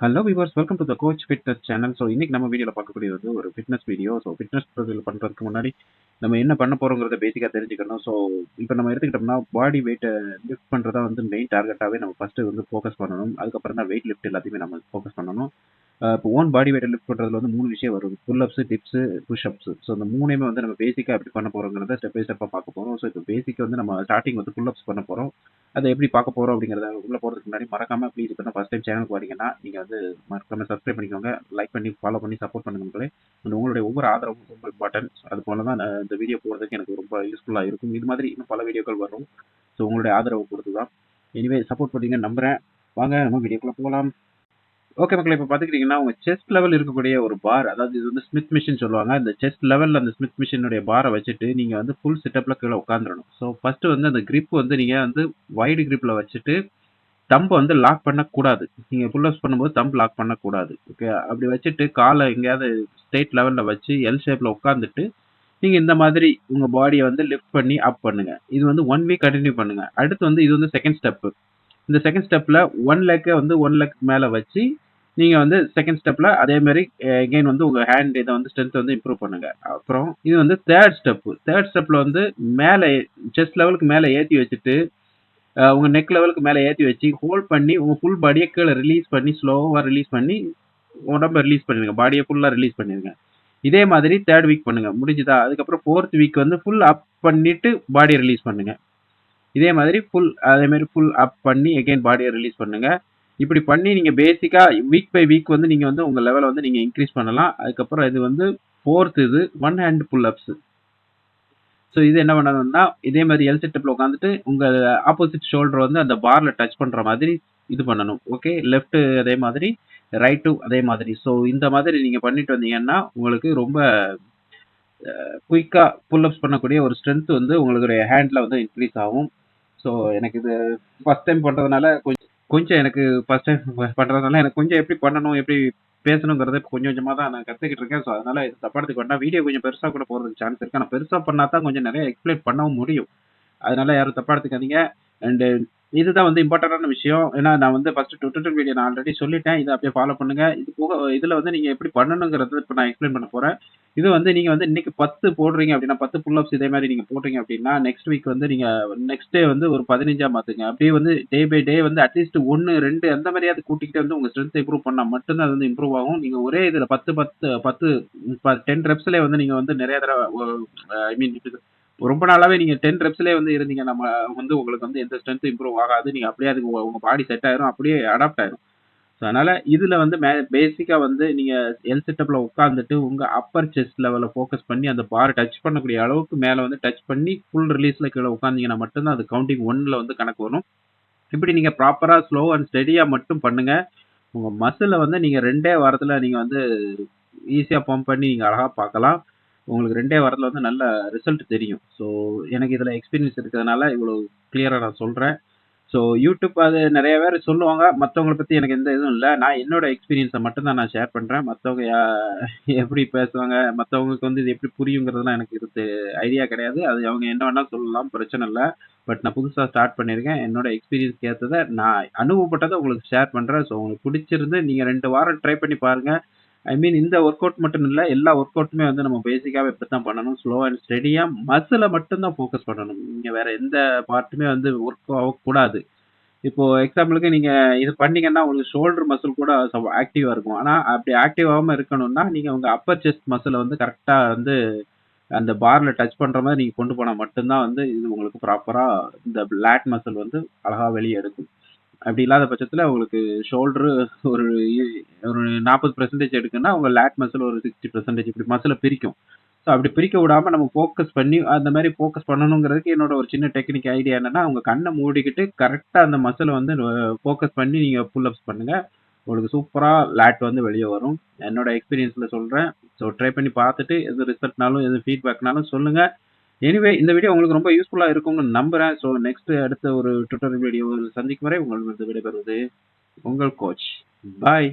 Hello viewers, welcome to the coach fitness channel. So இன்னைக்கு நம்ம வீடியோவில் பார்க்கக்கூடியது வந்து ஒரு fitness video. So fitness tutorial பண்ணுறதுக்கு முன்னாடி நம்ம என்ன பண்ண போகிறோங்கிறத பேசிக்காக தெரிஞ்சுக்கணும். ஸோ இப்போ நம்ம எடுத்துக்கிட்டோம்னா பாடி வெயிட்டை லிஃப்ட் பண்ணுறதா வந்து மெயின் டார்கெட்டாகவே நம்ம ஃபஸ்ட்டு வந்து ஃபோக்கஸ் பண்ணணும். அதுக்கப்புறம் தான் வெயிட் லிஃப்ட் எல்லாத்தையுமே நம்ம ஃபோக்கஸ் பண்ணணும். இப்போ ஓன் பாடி வெயிட்டை லிஃப்ட் பண்ணுறதுல வந்து 3 விஷயம் வரும்: pull ups, dips, push ups. So இந்த மூணையுமே வந்து நம்ம பேசிக்காக எப்படி பண்ண போகிறோங்கிறத ஸ்டெப் பை ஸ்டெப்பாக பார்க்க போகிறோம். ஸோ இப்போ பேசிக்காக வந்து நம்ம ஸ்டார்டிங் வந்து புல் அப்ஸ் பண்ண போகிறோம். அதை எப்படி பார்க்க போகிறோம் அப்படிங்கிறத உள்ள போகிறதுக்கு முன்னாடி மறக்காம ப்ளீஸ் இப்போ தான் ஃபஸ்ட் டைம் சேனலுக்கு வரீங்கன்னா நீங்கள் வந்து மறக்காம சப்ஸ்கிரைப் பண்ணிக்கோங்க, லைக் பண்ணி ஃபாலோ பண்ணி சப்போர்ட் பண்ணுங்க மக்களே. அண்ட் உங்களுடைய ஒவ்வொரு ஆதரவும் ரொம்ப இம்பார்ட்டன்ட். அது போல தான் இந்த வீடியோ போகிறதுக்கு எனக்கு ரொம்ப யூஸ்ஃபுல்லாக இருக்கும். இது மாதிரி இன்னும் பல வீடியோக்கள் வரும். ஸோ உங்களுடைய ஆதரவு பொறுத்து தான். எனிவே சப்போர்ட் பண்ணீங்கன்னு நம்புகிறேன். வாங்க நம்ம வீடியோக்குள்ளே போகலாம். ஓகே மக்களே, இப்போ பார்த்துக்கிட்டிங்கன்னா உங்கள் செஸ்ட் லெவல் இருக்கக்கூடிய ஒரு பார், அதாவது இது வந்து ஸ்மித் மிஷின் சொல்லுவாங்க. இந்த செஸ்ட் லெவலில் அந்த ஸ்மித் மிஷினுடைய பாரை வச்சுட்டு நீங்கள் வந்து ஃபுல் செட்டப்பில் கீழே உட்காந்துடணும். ஸோ ஃபஸ்ட்டு வந்து அந்த grip வந்து நீங்கள் வந்து வைடு கிரிப்பில் வச்சுட்டு தம்பை வந்து லாக் பண்ணக்கூடாது. நீங்கள் புல் அப்ஸ் பண்ணும்போது தம்ப் லாக் பண்ணக்கூடாது. ஓகே, அப்படி வச்சுட்டு காலை எங்கேயாவது ஸ்ட்ரெயிட் லெவலில் வச்சு எல் ஷேப்பில் உட்காந்துட்டு நீங்கள் இந்த மாதிரி உங்கள் பாடியை வந்து லிஃப்ட் பண்ணி அப் பண்ணுங்கள். இது வந்து 1 வீக் கண்டினியூ பண்ணுங்கள். அடுத்து வந்து இது வந்து செகண்ட் ஸ்டெப்பு. இந்த செகண்ட் ஸ்டெப்பில் ஒன் லெக்கை வந்து 1 லெக் மேலே வச்சு நீங்கள் வந்து செகண்ட் ஸ்டெப்பில் அதே மாதிரி எகெயின் வந்து உங்கள் ஹேண்ட் இதை வந்து ஸ்ட்ரென்த் வந்து இம்ப்ரூவ் பண்ணுங்கள். அப்புறம் இது வந்து தேர்ட் ஸ்டெப்பு. தேர்ட் ஸ்டெப்பில் வந்து மேலே செஸ்ட் லெவலுக்கு மேலே ஏற்றி வச்சுட்டு உங்கள் நெக் லெவலுக்கு மேலே ஏற்றி வச்சு ஹோல்ட் பண்ணி உங்கள் ஃபுல் பாடியை கீழே ரிலீஸ் பண்ணி ஸ்லோவாக ரிலீஸ் பண்ணி உடம்ப ரிலீஸ் பண்ணிடுங்க. பாடியை ஃபுல்லாக ரிலீஸ் பண்ணிடுங்க. இதே மாதிரி தேர்ட் வீக் பண்ணுங்க. முடிஞ்சுதா? அதுக்கப்புறம் ஃபோர்த் வீக் வந்து ஃபுல் அப் பண்ணிட்டு பாடியை ரிலீஸ் பண்ணுங்க. இதே மாதிரி ஃபுல் அப் பண்ணி எகைன் பாடியை ரிலீஸ் பண்ணுங்க. இப்படி பண்ணி நீங்கள் பேசிக்காக வீக் பை வீக் வந்து நீங்கள் வந்து உங்கள் லெவலை வந்து நீங்கள் இன்க்ரீஸ் பண்ணலாம். அதுக்கப்புறம் இது வந்து ஃபோர்த், இது ஒன் ஹேண்ட் புல் அப்ஸ். ஸோ இது என்ன பண்ணணும்னா இதே மாதிரி எல் செட்டப்பில் உட்காந்துட்டு உங்கள் ஆப்போசிட் ஷோல்டர் வந்து அந்த பாரில் டச் பண்ணுற மாதிரி இது பண்ணணும். ஓகே, லெஃப்ட்டு அதே மாதிரி, ரைட்டும் அதே மாதிரி. ஸோ இந்த மாதிரி நீங்கள் பண்ணிட்டு வந்தீங்கன்னா உங்களுக்கு ரொம்ப குயிக்காக புல் அப்ஸ் பண்ணக்கூடிய ஒரு ஸ்ட்ரென்த் வந்து உங்களுடைய ஹேண்டில் வந்து இன்க்ரீஸ் ஆகும். ஸோ எனக்கு இது ஃபஸ்ட் டைம் பண்ணுறதுனால கொஞ்சம் எனக்கு ஃபஸ்ட் டைம் பண்ணுறதுனால எனக்கு கொஞ்சம் எப்படி பண்ணணும், எப்படி பேசணுங்கிறத கொஞ்சம் கொஞ்சமாக தான் நான் கற்றுக்கிட்டு இருக்கேன். ஸோ அதனால் இது தப்பாக எடுத்துக்க வேண்டாம். வீடியோ கொஞ்சம் பெருசாக கூட போகிறதுக்கு சான்ஸ் இருக்குது. ஆனால் பெருசாக பண்ணால் தான் கொஞ்சம் நிறைய எக்ஸ்பிளைன் பண்ணவும் முடியும். அதனால் யாரும் தப்பாக எடுத்துக்காதீங்க. அண்டு இதுதான் வந்து இம்பார்ட்டண்டான விஷயம். ஏன்னா நான் வந்து ஃபஸ்ட்டு டுட்டோரியல் வீடியோ நான் ஆல்ரெடி சொல்லிட்டேன். இதை அப்படியே ஃபாலோ பண்ணுங்கள். இது போக இதில் வந்து நீங்கள் எப்படி பண்ணணுங்கிறது இப்போ நான் எக்ஸ்பிளைன் பண்ண போகிறேன். இது வந்து நீங்கள் வந்து இன்னைக்கு 10 போடுறீங்க அப்படின்னா 10 புல் அப்ஸ் இதே மாதிரி நீங்கள் போடுறீங்க அப்படின்னா நெக்ஸ்ட் வீக் வந்து நீங்கள் நெக்ஸ்ட் டே வந்து ஒரு 15 மாற்றுங்க. அப்படியே வந்து டே பை டே வந்து அட்லீஸ்ட் 1, 2 அந்த மாதிரியாவது கூட்டிக்கிட்டே வந்து உங்கள் ஸ்ட்ரென்த் இம்ப்ரூவ் பண்ணால் மட்டும்தான் அது வந்து இம்ப்ரூவ் ஆகும். நீங்கள் ஒரே இதில் 10 ரெப்ஸ்லேயே வந்து நீங்கள் வந்து நிறைய தடவை ஐ மீன் ரொம்ப நாளாவே நீங்க 10 ரெப்ஸ்லயே வந்து இருந்தீங்க. நம்ம வந்து உங்களுக்கு வந்து எந்த ஸ்ட்ரென்த் இம்ப்ரூவ் ஆகாது. நீங்க அப்படியே அதுக்கு உங்க பாடி செட் ஆயிரும். அப்படியே அடாப்ட் ஆயிரும். ஸோ அதனால இதுல வந்து பேசிக்கா வந்து நீங்க எல் செட்டப்ல உட்காந்துட்டு உங்க அப்பர் செஸ்ட் லெவல ஃபோக்கஸ் பண்ணி அந்த பார் டச் பண்ணக்கூடிய அளவுக்கு மேல வந்து டச் பண்ணி ஃபுல் ரிலீஸ்ல கீழே உட்காந்தீங்கன்னா மட்டும்தான் அது கவுண்டிங் 1ல வந்து கணக்கு வரும். இப்படி நீங்க ப்ராப்பரா ஸ்லோ அண்ட் ஸ்டெடியா மட்டும் பண்ணுங்க. உங்க மசில வந்து நீங்க 2டே வாரத்துல நீங்க வந்து ஈஸியா பம்ப் பண்ணி நீங்க அழகா பார்க்கலாம். உங்களுக்கு 2டே வாரத்துல வந்து நல்ல ரிசல்ட் தெரியும். ஸோ எனக்கு இதுல எக்ஸ்பீரியன்ஸ் இருக்கிறதுனால இவ்வளோ கிளியரா நான் சொல்றேன். ஸோ யூடியூப் அது நிறைய பேர் சொல்லுவாங்க. மற்றவங்கள பத்தி எனக்கு எந்த இதுவும் இல்லை. நான் என்னோட எக்ஸ்பீரியன்ஸை மட்டும் தான் நான் ஷேர் பண்றேன். மற்றவங்க எப்படி பேசுவாங்க, மற்றவங்களுக்கு வந்து இது எப்படி புரியுங்கிறதுலாம் எனக்கு இது ஐடியா கிடையாது. அது அவங்க என்ன வேணா சொல்லலாம், பிரச்சனை இல்லை. பட் நான் புதுசாக ஸ்டார்ட் பண்ணியிருக்கேன். என்னோட எக்ஸ்பீரியன்ஸ் ஏற்றதை நான் அனுபவப்பட்டதை உங்களுக்கு ஷேர் பண்றேன். ஸோ உங்களுக்கு பிடிச்சிருந்து நீங்க 2 வாரம் ட்ரை பண்ணி பாருங்க. ஐ மீன் இந்த ஒர்க் அவுட் மட்டும் இல்லை, எல்லா ஒர்க் அவுட்டுமே வந்து நம்ம பேசிக்காவே இப்படி தான் பண்ணணும். ஸ்லோ அண்ட் ஸ்டெடியா மசிலை மட்டும் தான் ஃபோக்கஸ் பண்ணணும். நீங்க வேற எந்த பார்ட்டுமே வந்து ஒர்க் ஆகக்கூடாது. இப்போ எக்ஸாம்பிளுக்கு நீங்க இது பண்ணீங்கன்னா உங்களுக்கு ஷோல்டர் மசில் கூட ஆக்டிவா இருக்கும். ஆனா அப்படி ஆக்டிவ் ஆகாம இருக்கணும்னா நீங்க உங்க அப்பர் செஸ்ட் மசிலை வந்து கரெக்டா வந்து அந்த பார்ல டச் பண்ற மாதிரி நீங்க கொண்டு போனா மட்டும்தான் வந்து இது உங்களுக்கு ப்ராப்பரா இந்த லேட் மசில் வந்து அழகா வெளியே எடுக்கும். அப்படி இல்லாத பட்சத்துல உங்களுக்கு ஷோல்டர் ஒரு ஒரு 40% எடுக்குன்னா உங்க லேட் மசில் ஒரு 60% இப்படி மசிலை பிரிக்கும். ஸோ அப்படி பிரிக்க விடாம நம்ம ஃபோக்கஸ் பண்ணி அந்த மாதிரி ஃபோக்கஸ் பண்ணணுங்கிறதுக்கு என்னோட ஒரு சின்ன டெக்னிக் ஐடியா என்னன்னா உங்க கண்ணை மூடிக்கிட்டு கரெக்டா அந்த மசிலை வந்து ஃபோக்கஸ் பண்ணி நீங்க புல் அப்ஸ் பண்ணுங்க. உங்களுக்கு சூப்பரா லேட் வந்து வெளியே வரும். என்னோட எக்ஸ்பீரியன்ஸ்ல சொல்றேன். ஸோ ட்ரை பண்ணி பார்த்துட்டு எது ரிசல்ட்னாலும் எது ஃபீட்பேக்னாலும் சொல்லுங்க. எனிவே இந்த வீடியோ உங்களுக்கு ரொம்ப யூஸ்ஃபுல்லா இருக்கும்னு நம்புறேன். ஸோ நெக்ஸ்ட் அடுத்த ஒரு டுட்டோரியல் வீடியோ சந்திக்கும் வரை உங்களிடம் விடைபெறுவது உங்கள் கோச். பாய்.